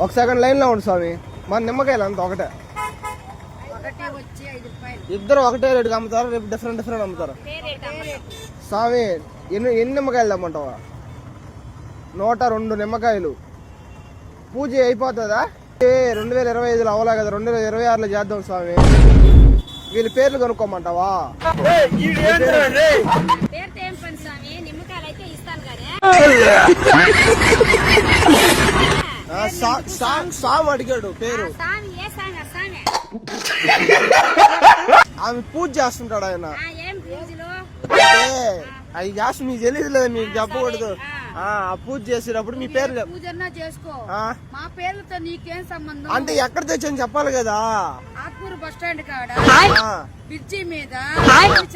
ఒక second line లో ఉండు స్వామి. మన నిమ్మకాయలు అంత ఒకటే, ఇద్దరు ఒకటే రేటుకి అమ్ముతారు, రేపు డిఫరెంట్ డిఫరెంట్ అమ్ముతారు. స్వామి ఎన్ని నిమ్మకాయలు తెమ్మంటావా? 102 నిమ్మకాయలు. పూజ అయిపోతుందా? 2025లో అవ్వలే కదా, 2026లో చేద్దాం స్వామి. వీళ్ళ పేర్లు కనుక్కోమంటావా? స్వామి అడిగాడు పేరు. ఆమె పూజ చేస్తుంటాడు ఆయన. అవి చేస్తు మీకు తెలియదు లేదా, మీకు చెప్పకూడదు. ఆ పూజ చేసేటప్పుడు మీ పేరు అంటే ఎక్కడ తెచ్చని చెప్పాలి కదా. ఆత్మూరు బస్ స్టాండ్ కాడ బ్రిడ్జి మీద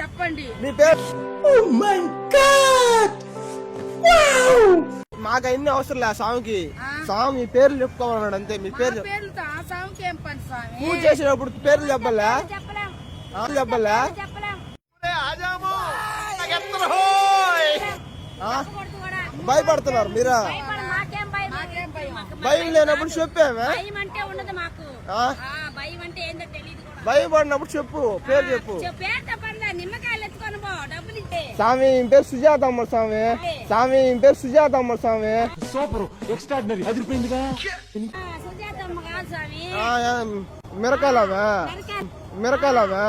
చెప్పండి మీ పేరు. మాకు అన్ని అవసరం లే స్వామికి. స్వామి మీ పేర్లు చెప్పుకోమన్నాడు అంతే. మీ పేర్లు పూజ చేసేటప్పుడు పేర్లు చెప్పలే చెప్పలే. భయపడుతున్నారు మీరా? భయం లేనప్పుడు చెప్పామే. భయపడినప్పుడు చెప్పు, పేరు చెప్పు. స్వామి పేరు సుజాత అమ్మ స్వామి. స్వామి పేరు సుజాత అమ్మ స్వామి. Super extraordinary అదిరిపోయిందిగా. మిరకాయలామే మిరకాయలామే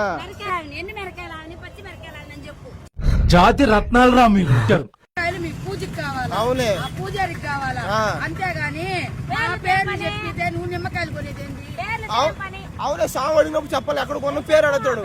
జాతి రత్నాలు రా మీరు. మీకు పూజకి కావాలా? అవునే, పూజారికి కావాలా? అంతేగాని పేరు చెప్పితే నువ్వు నిమ్మకాయలు కొనేది. అవునే, స్వామి అడిగినప్పుడు చెప్పాలి. ఎక్కడ కొన్న పేరు అడుగుతాడు.